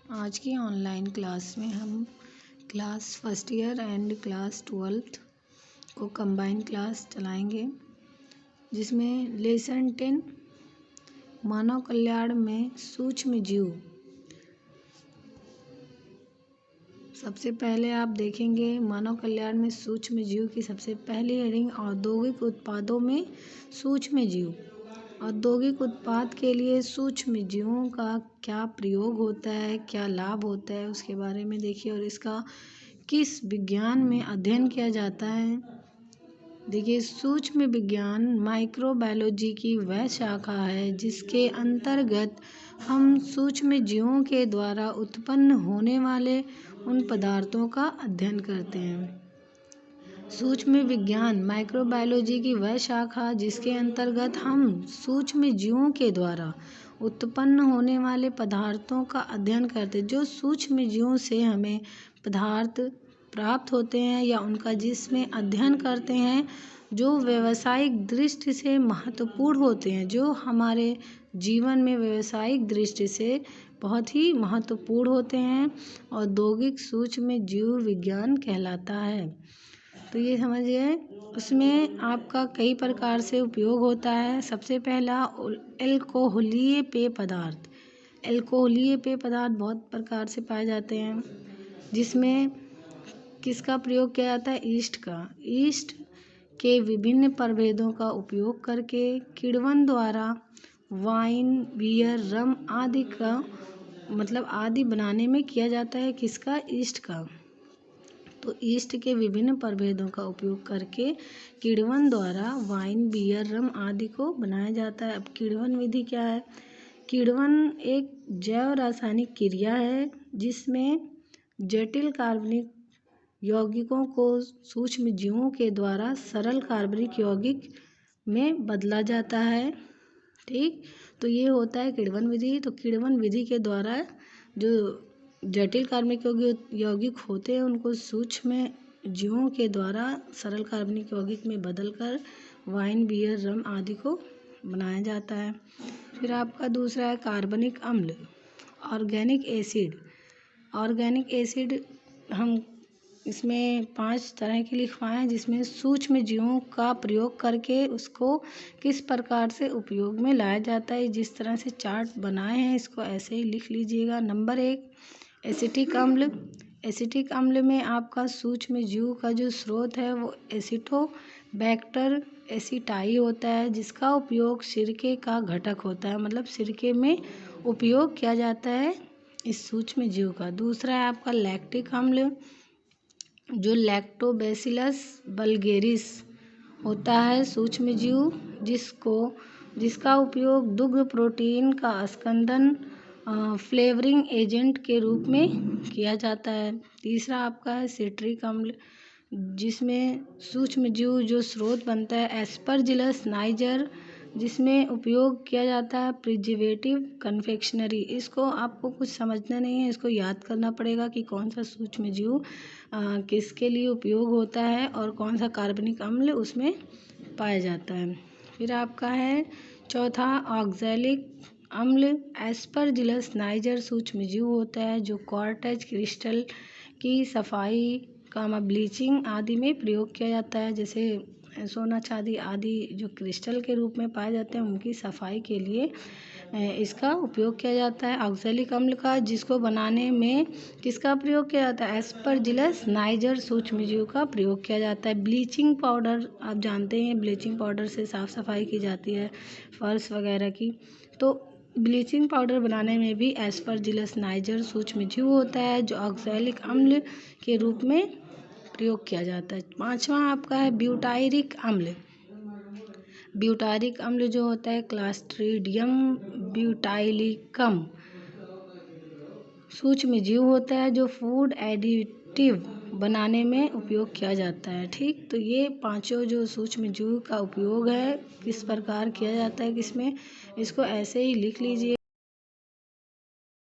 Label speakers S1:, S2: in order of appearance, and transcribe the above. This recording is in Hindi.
S1: आज की ऑनलाइन क्लास में हम class first year and class 12th को कंबाइन क्लास चलाएंगे, जिसमें लेसन 10 मानव कल्याण में सूक्ष्म जीव। सबसे पहले आप देखेंगे मानव कल्याण में सूक्ष्म जीव की सबसे पहली हेडिंग औद्योगिक उत्पादों में सूक्ष्म जीव। औद्योगिक उत्पाद के लिए सूक्ष्म जीवों का क्या प्रयोग होता है, क्या लाभ होता है, उसके बारे में देखिए और इसका किस विज्ञान में अध्ययन किया जाता है। देखिए, सूक्ष्म विज्ञान माइक्रोबायोलॉजी की वह शाखा है जिसके अंतर्गत हम सूक्ष्म जीवों के द्वारा उत्पन्न होने वाले उन पदार्थों का अध्ययन करते हैं। सूक्ष्म विज्ञान माइक्रोबायोलॉजी की वह शाखा जिसके अंतर्गत हम सूक्ष्म जीवों के द्वारा उत्पन्न होने वाले पदार्थों का अध्ययन करते हैं। जो सूक्ष्म जीवों से हमें पदार्थ प्राप्त होते हैं या उनका जिसमें अध्ययन करते हैं, जो व्यावसायिक दृष्टि से महत्वपूर्ण होते हैं, जो हमारे जीवन में व्यावसायिक दृष्टि से बहुत ही महत्वपूर्ण होते हैं, औद्योगिक सूक्ष्म जीव विज्ञान कहलाता है। तो ये समझिए, उसमें आपका कई प्रकार से उपयोग होता है। सबसे पहला एल्कोहलीय पेय पदार्थ। एल्कोहलीय पेय पदार्थ बहुत प्रकार से पाए जाते हैं, जिसमें किसका प्रयोग किया जाता है? ईस्ट का। ईस्ट के विभिन्न प्रभेदों का उपयोग करके किण्वन द्वारा वाइन, बियर, रम आदि का आदि बनाने में किया जाता है। किसका? ईस्ट का। तो ईस्ट के विभिन्न प्रभेदों का उपयोग करके किण्वन द्वारा वाइन, बियर, रम आदि को बनाया जाता है। अब किण्वन विधि क्या है? किण्वन एक जैव रासायनिक क्रिया है जिसमें जटिल कार्बनिक यौगिकों को सूक्ष्म जीवों के द्वारा सरल कार्बनिक यौगिक में बदला जाता है। ठीक, तो ये होता है किण्वन विधि। तो किण्वन विधि के द्वारा जो जटिल कार्बनिक यौगिक होते हैं उनको सूक्ष्म जीवों के द्वारा सरल कार्बनिक यौगिक में बदलकर वाइन, बियर, रम आदि को बनाया जाता है। फिर आपका दूसरा है कार्बनिक अम्ल, ऑर्गेनिक एसिड। ऑर्गेनिक एसिड हम इसमें 5 तरह के लिखवाए हैं, जिसमें सूक्ष्म जीवों का प्रयोग करके उसको किस प्रकार से उपयोग में लाया जाता है। जिस तरह से चार्ट बनाए हैं इसको ऐसे ही लिख लीजिएगा। नंबर 1 एसिटिक अम्ल। एसिटिक अम्ल में आपका सूक्ष्म जीव का जो स्रोत है वो एसिटोबैक्टर एसिटाई होता है, जिसका उपयोग सिरके का घटक होता है, सिरके में उपयोग किया जाता है इस सूक्ष्म जीव का। दूसरा है आपका लैक्टिक अम्ल, जो लैक्टोबैसिलस वल्गेरिस होता है सूक्ष्म जीव, जिसका उपयोग दुग्ध प्रोटीन का स्कंदन फ्लेवरिंग एजेंट के रूप में किया जाता है। तीसरा आपका है सिट्रिक अम्ल, जिसमें सूक्ष्म जीव जो स्रोत बनता है एस्परजिलस नाइजर, जिसमें उपयोग किया जाता है प्रिजर्वेटिव कन्फेक्शनरी। इसको आपको कुछ समझना नहीं है, इसको याद करना पड़ेगा कि कौन सा सूक्ष्म जीव किसके लिए उपयोग होता है और कौन सा कार्बनिक अम्ल उसमें पाया जाता है। फिर आपका है चौथा ऑक्सैलिक अम्ल, एस्परजिलस नाइजर सूक्ष्म जीव होता है जो क्वार्ट्ज क्रिस्टल की सफाई ब्लीचिंग आदि में प्रयोग किया जाता है। जैसे सोना चांदी आदि जो क्रिस्टल के रूप में पाए जाते हैं उनकी सफाई के लिए इसका उपयोग किया जाता है ऑक्सैलिक अम्ल का, जिसको बनाने में किसका प्रयोग किया जाता है? एस्परजिलस नाइजर सूक्ष्म जीव का प्रयोग किया जाता है। ब्लीचिंग पाउडर आप जानते हैं, ब्लीचिंग पाउडर से साफ़ सफाई की जाती है फर्श वगैरह की। तो ब्लीचिंग पाउडर बनाने में भी एस्परजिलस नाइजर सूक्ष्म जीव होता है जो ऑक्सैलिक अम्ल के रूप में प्रयोग किया जाता है। पांचवा आपका है ब्यूटायरिक अम्ल। ब्यूटारिक अम्ल जो होता है क्लॉस्ट्रिडियम ब्यूटाइलिकम सूक्ष्म जीव होता है जो फूड एडिटिव बनाने में उपयोग किया जाता है। ठीक, तो ये पांचों जो सूक्ष्म जीव का उपयोग है किस प्रकार किया जाता है किसमें, इसको ऐसे ही लिख लीजिए।